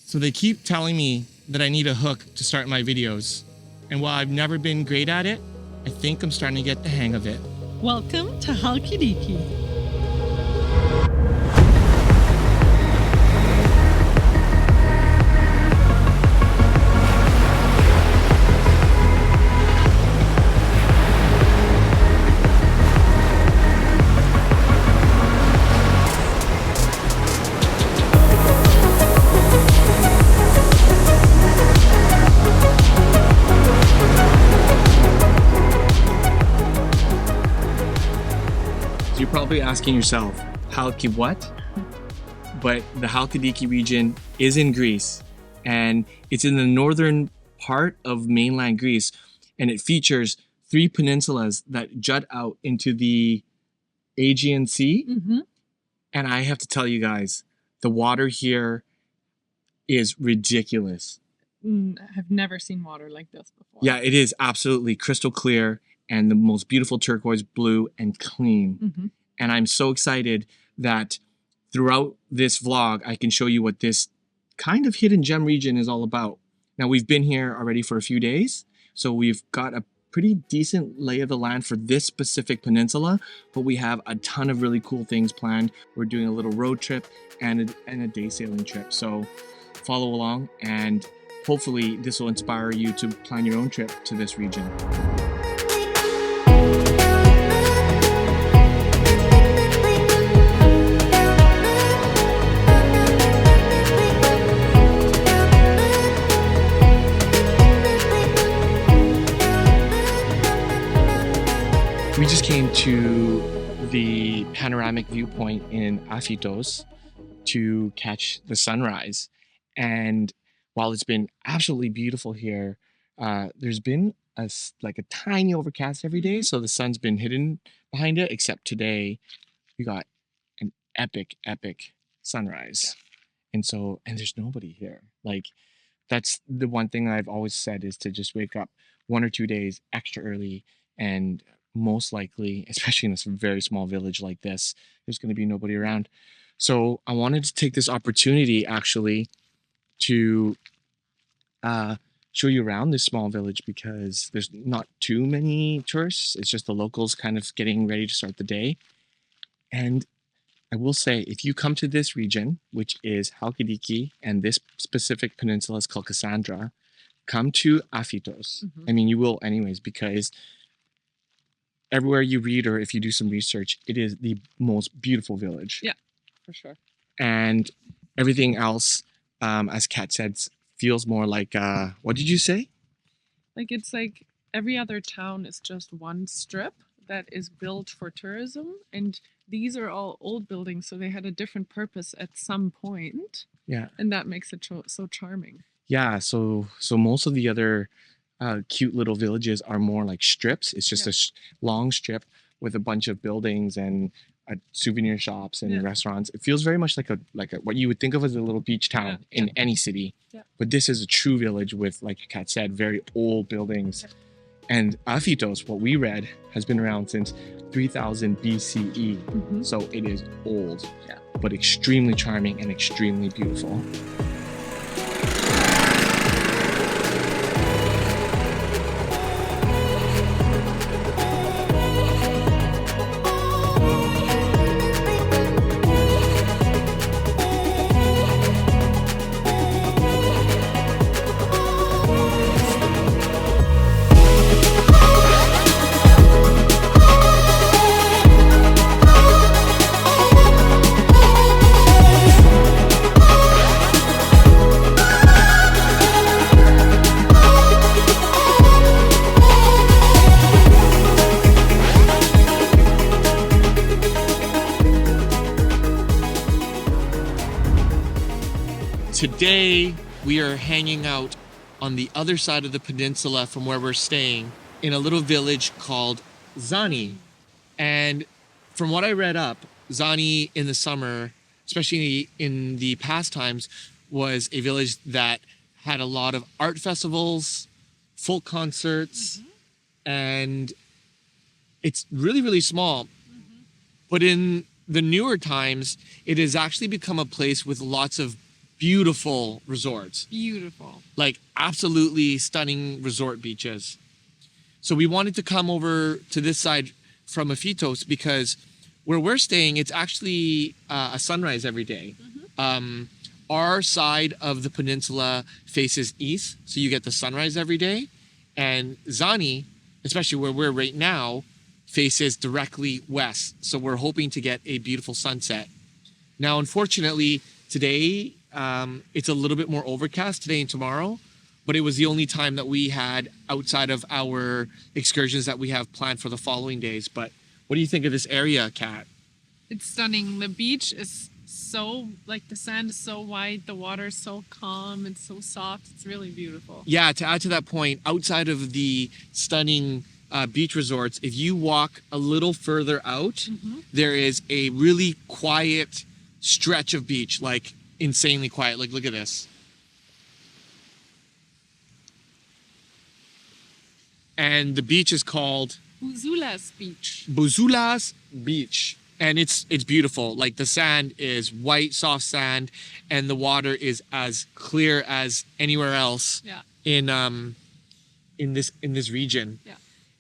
So they keep telling me that I need a hook to start my videos. And while I've never been great at it, I think I'm starting to get the hang of it. Welcome to Halkidiki. You're probably asking yourself, Halki what? But the Halkidiki region is in Greece, and it's in the northern part of mainland Greece, and it features 3 peninsulas that jut out into the Aegean Sea. And I have to tell you guys, the water here is ridiculous. I've never seen water like this before. Yeah, it is absolutely crystal clear and the most beautiful turquoise blue and clean. And I'm so excited that throughout this vlog, I can show you what this kind of hidden gem region is all about. Now, we've been here already for a few days, so we've got a pretty decent lay of the land for this specific peninsula, but we have a ton of really cool things planned. We're doing a little road trip and a day sailing trip. So follow along, and hopefully this will inspire you to plan your own trip to this region. We just came to the panoramic viewpoint in Afitos to catch the sunrise. And while it's been absolutely beautiful here, there's been a tiny overcast every day. So the sun's been hidden behind it, except today we got an epic sunrise. And there's nobody here. Like, that's the one thing I've always said, is to just wake up 1 or 2 days extra early, and most likely, especially in this very small village like this, there's going to be nobody around. So I wanted to take this opportunity actually to show you around this small village, because there's not too many tourists. It's just the locals kind of getting ready to start the day. And I will say, if you come to this region, which is Halkidiki, and this specific peninsula is called Cassandra, come to Afitos. I mean, you will anyways, because everywhere you read, or if you do some research, it is the most beautiful village. Yeah, for sure. And everything else, as Kat said, feels more like, what did you say? Like, it's like every other town is just one strip that is built for tourism. And these are all old buildings, so they had a different purpose at some point. Yeah. And that makes it so charming. Yeah, so most of the other cute little villages are more like strips. It's just a long strip with a bunch of buildings and souvenir shops and restaurants. It feels very much like a what you would think of as a little beach town in any city. But this is a true village with, like Kat said, very old buildings. And Afitos, what we read, has been around since 3000 BCE. So it is old, but extremely charming and extremely beautiful. Today, we are hanging out on the other side of the peninsula from where we're staying, in a little village called Zani. And from what I read up, Zani in the summer, especially in the past times, was a village that had a lot of art festivals, folk concerts, and it's really, really small. But in the newer times, it has actually become a place with lots of beautiful resorts. Beautiful. Like absolutely stunning resort beaches. So we wanted to come over to this side from Afitos because where we're staying, it's actually a sunrise every day. Our side of the peninsula faces east, so you get the sunrise every day. And Zani, especially where we're right now, faces directly west. So we're hoping to get a beautiful sunset. Now, unfortunately, today it's a little bit more overcast today and tomorrow, but it was the only time that we had outside of our excursions that we have planned for the following days. But what do you think of this area, Kat? It's stunning. The beach is so, like, the sand is so white, the water is so calm and so soft. It's really beautiful. Yeah, to add to that point, outside of the stunning beach resorts, if you walk a little further out, there is a really quiet stretch of beach, like insanely quiet. Like, look at this. And the beach is called Buzula's Beach. Buzula's Beach. And it's beautiful. Like the sand is white, soft sand, and the water is as clear as anywhere else in this region. Yeah.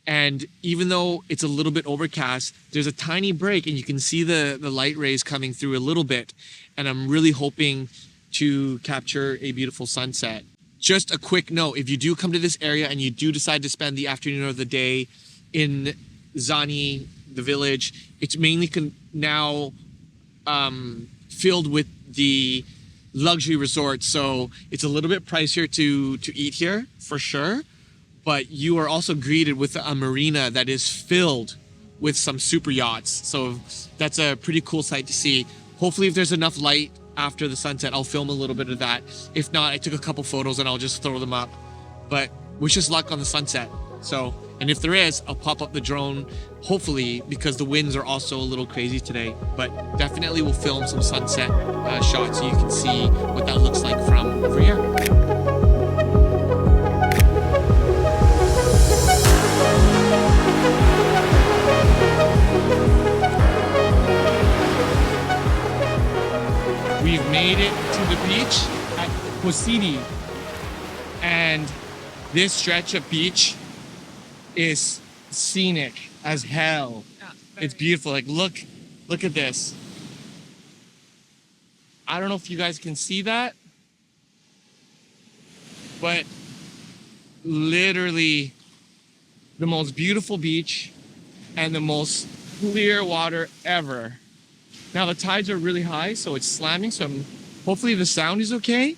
And even though it's a little bit overcast, there's a tiny break and you can see the light rays coming through a little bit. And I'm really hoping to capture a beautiful sunset. Just a quick note, if you do come to this area and you do decide to spend the afternoon or the day in Zani, the village, it's mainly now filled with the luxury resorts. So it's a little bit pricier to eat here for sure. But you are also greeted with a marina that is filled with some super yachts. So that's a pretty cool sight to see. Hopefully if there's enough light after the sunset, I'll film a little bit of that. If not, I took a couple photos and I'll just throw them up. But wish us luck on the sunset. So, and if there is, I'll pop up the drone, hopefully, because the winds are also a little crazy today. But definitely we'll film some sunset shots so you can see what that looks like from over here. We've made it to the beach at Posidi, and this stretch of beach is scenic as hell. Yeah, it's beautiful. Like look at this. I don't know if you guys can see that, but literally the most beautiful beach and the most clear water ever. Now the tides are really high, so it's slamming, so hopefully the sound is okay.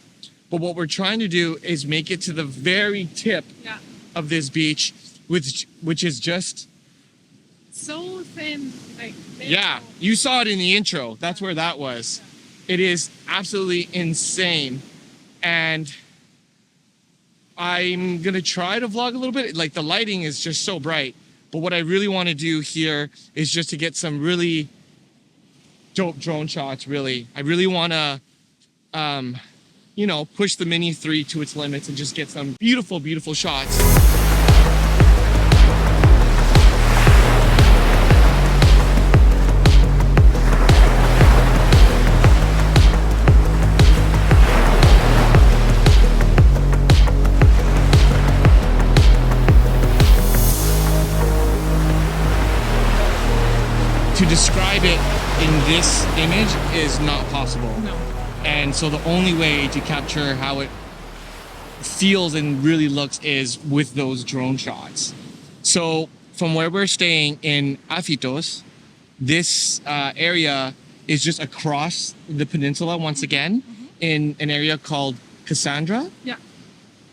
But what we're trying to do is make it to the very tip of this beach, which is just so thin. Like yeah, you saw it in the intro. That's where that was. It is absolutely insane. And I'm gonna try to vlog a little bit. Like the lighting is just so bright. But what I really want to do here is just to get some really dope drone shots. Really, I really want to you know, push the Mini 3 to its limits and just get some beautiful shots. To describe it in this image is not possible. No. And so the only way to capture how it feels and really looks is with those drone shots. So from where we're staying in Afitos, this area is just across the peninsula once again in an area called Cassandra. Yeah.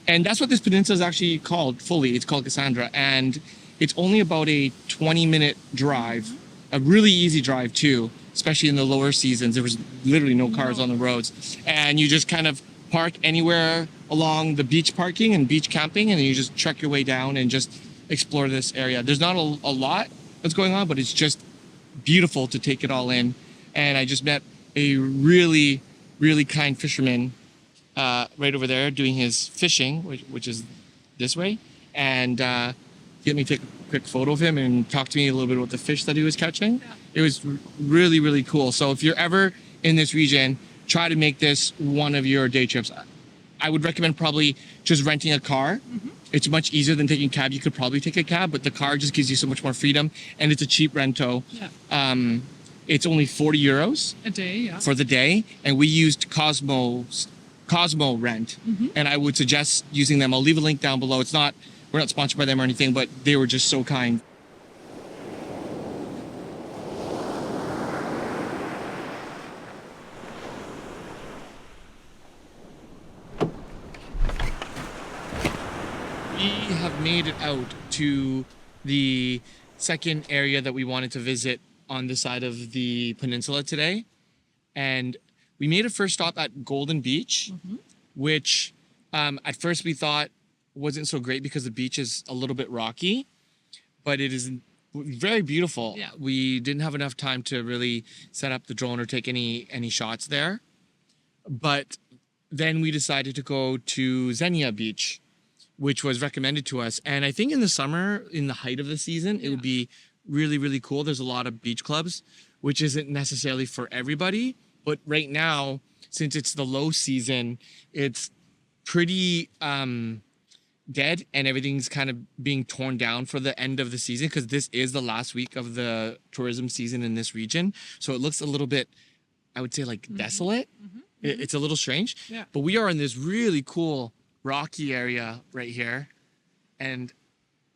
And that's what this peninsula is actually called fully. It's called Cassandra. And it's only about a 20-minute drive, a really easy drive too. Especially in the lower seasons, there was literally no cars on the roads. And you just kind of park anywhere along the beach parking and beach camping, and then you just trek your way down and just explore this area. There's not a lot that's going on, but it's just beautiful to take it all in. And I just met a really kind fisherman right over there doing his fishing, which is this way. And he let me take a quick photo of him and talk to me a little bit about the fish that he was catching. Yeah. It was really cool. So if you're ever in this region, try to make this one of your day trips. I would recommend probably just renting a car. It's much easier than taking a cab. You could probably take a cab, but the car just gives you so much more freedom, and it's a cheap rento. Yeah. It's only 40 euros A day, yeah. for the day, and we used Cosmo Rent, and I would suggest using them. I'll leave a link down below. We're not sponsored by them or anything, but they were just so kind. We have made it out to the second area that we wanted to visit on the side of the peninsula today. And we made a first stop at Golden Beach, which at first we thought wasn't so great because the beach is a little bit rocky, but it is very beautiful. Yeah. We didn't have enough time to really set up the drone or take any shots there. But then we decided to go to Xenia Beach, which was recommended to us. And I think in the summer, in the height of the season, it would be really, really cool. There's a lot of beach clubs, which isn't necessarily for everybody. But right now, since it's the low season, it's pretty dead, and everything's kind of being torn down for the end of the season, because this is the last week of the tourism season in this region. So it looks a little bit, I would say, like desolate. It's a little strange. Yeah. But we are in this really cool rocky area right here, and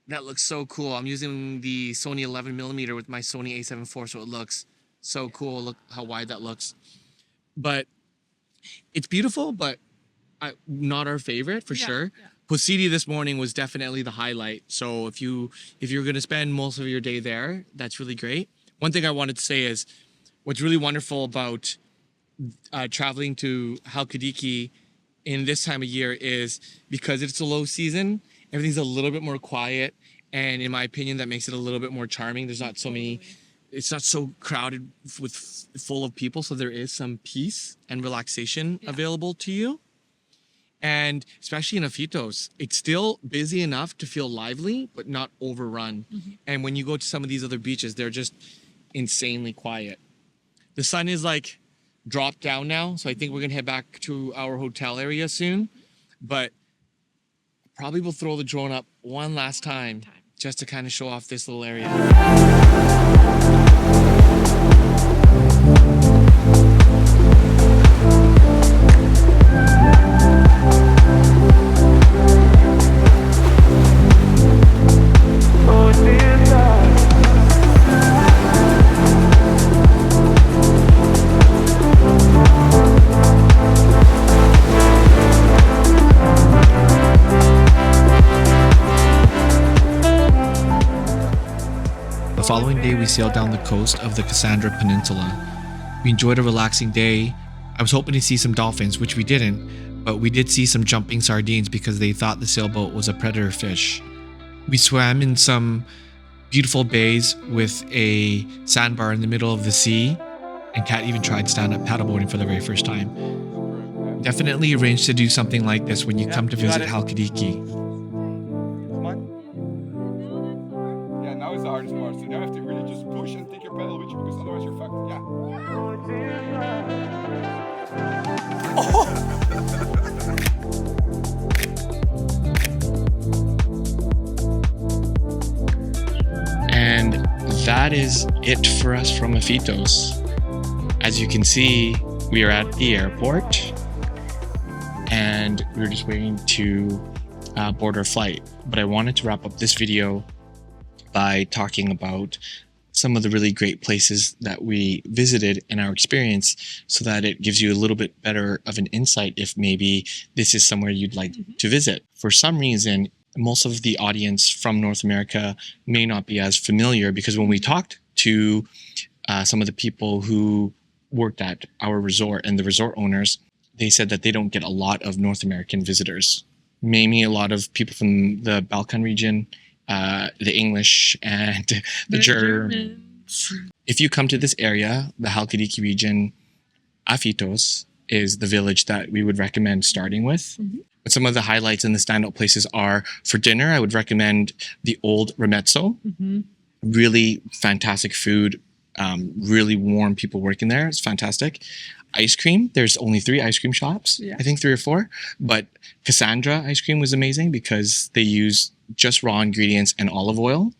that looks so cool. I'm using the Sony 11mm with my Sony a7 IV, so it looks so cool. Look how wide that looks. But it's beautiful, but not our favorite for sure. Yeah. Posidi this morning was definitely the highlight. So if you're going to spend most of your day there, that's really great. One thing I wanted to say is what's really wonderful about traveling to Halkidiki in this time of year is because it's a low season, everything's a little bit more quiet, and in my opinion that makes it a little bit more charming. There's not so many, it's not so crowded with full of people, so there is some peace and relaxation available to you. And especially in Afitos, it's still busy enough to feel lively but not overrun. And when you go to some of these other beaches, they're just insanely quiet. The sun is like dropped down now, so I think we're gonna head back to our hotel area soon, but probably we'll throw the drone up one last time just to kind of show off this little area. The following day, we sailed down the coast of the Cassandra Peninsula. We enjoyed a relaxing day. I was hoping to see some dolphins, which we didn't, but we did see some jumping sardines because they thought the sailboat was a predator fish. We swam in some beautiful bays with a sandbar in the middle of the sea, and Kat even tried stand-up paddleboarding for the very first time. Definitely arrange to do something like this when you come to visit Halkidiki. Now is the hardest part, so now you have to really just push and take your pedal with you, because otherwise you're fucked. And that is it for us from Afitos. As you can see, we are at the airport, and we're just waiting to board our flight. But I wanted to wrap up this video by talking about some of the really great places that we visited in our experience, so that it gives you a little bit better of an insight if maybe this is somewhere you'd like to visit. For some reason, most of the audience from North America may not be as familiar, because when we talked to some of the people who worked at our resort and the resort owners, they said that they don't get a lot of North American visitors. Mainly a lot of people from the Balkan region, the English, and the Germans. If you come to this area, the Halkidiki region, Afitos is the village that we would recommend starting with. But some of the highlights and the standout places are, for dinner, I would recommend the Old Remezzo. Really fantastic food, really warm people working there. It's fantastic. ice cream, there's only 3 ice cream shops. Yeah. I think 3 or 4. But Cassandra ice cream was amazing because they use just raw ingredients and olive oil.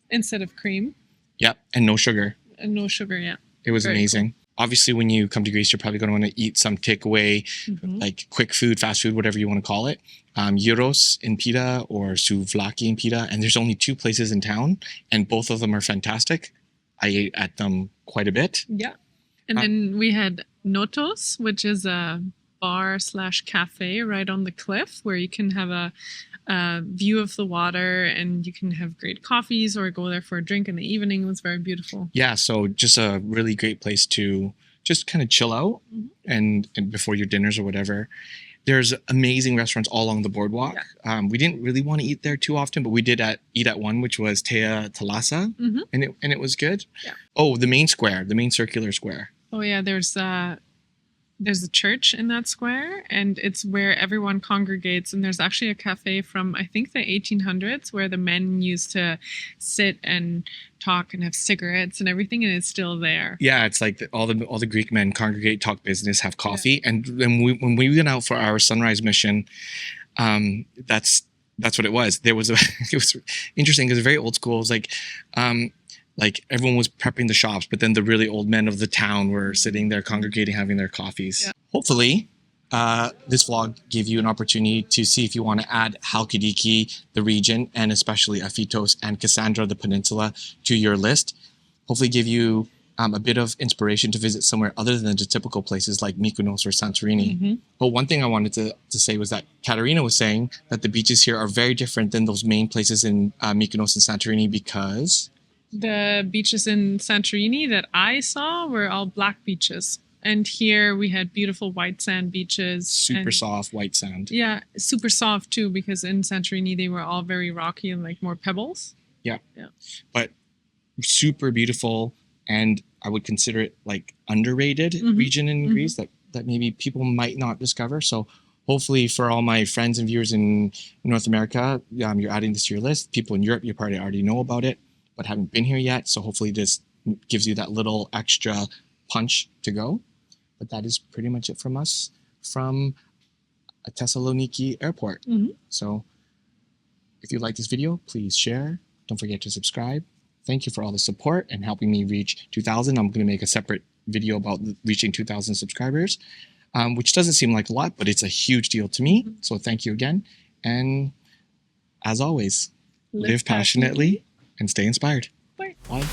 Instead of cream Yep, and no sugar. and no sugar. Yeah. It was Very amazing. Obviously, when you come to Greece, you're probably going to want to eat some takeaway, Mhm. like quick food, fast food, whatever you want to call it. Gyros in Pita or souvlaki in Pita. And there's only 2 places in town, and both of them are fantastic. I ate at them quite a bit. Yeah. And then we had Notos, which is a bar/cafe right on the cliff where you can have a view of the water and you can have great coffees or go there for a drink in the evening. It was very beautiful. Yeah, so just a really great place to just kind of chill out Mhm. and before your dinners or whatever. There's amazing restaurants all along the boardwalk. We didn't really want to eat there too often, but we did eat at one, which was Tea Talasa, Mhm. and it was good. Yeah. Oh, the main square, the main circular square. Oh yeah, there's a church in that square and it's where everyone congregates, and there's actually a cafe from I think the 1800s where the men used to sit and talk and have cigarettes and everything, and it's still there. Yeah, it's like all the Greek men congregate, talk business, have coffee, and then when we went out for our sunrise mission, that's what it was. There was it was interesting because very old school. It was like everyone was prepping the shops, but then the really old men of the town were sitting there congregating, having their coffees. Yeah. Hopefully, this vlog gave you an opportunity to see if you want to add Halkidiki, the region, and especially Afitos and Cassandra, the peninsula, to your list. Hopefully give you a bit of inspiration to visit somewhere other than the typical places like Mykonos or Santorini. Mhm. But one thing I wanted to say was that Katerina was saying that the beaches here are very different than those main places in Mykonos and Santorini because... The beaches in Santorini that I saw were all black beaches. And here we had beautiful white sand beaches. Super and, soft white sand. Yeah, super soft too, because in Santorini they were all very rocky and like more pebbles. Yeah. Yeah. But super beautiful, and I would consider it like underrated Mhm. region in Greece that maybe people might not discover. So hopefully for all my friends and viewers in North America, you're adding this to your list. People in Europe, you probably already know about it, but haven't been here yet. So hopefully this gives you that little extra punch to go. But that is pretty much it from us from Thessaloniki Airport. Mhm. So if you like this video, please share. Don't forget to subscribe. Thank you for all the support and helping me reach 2,000. I'm going to make a separate video about reaching 2,000 subscribers, which doesn't seem like a lot, but it's a huge deal to me. So thank you again. And as always, live passionately and stay inspired. Bye. Bye.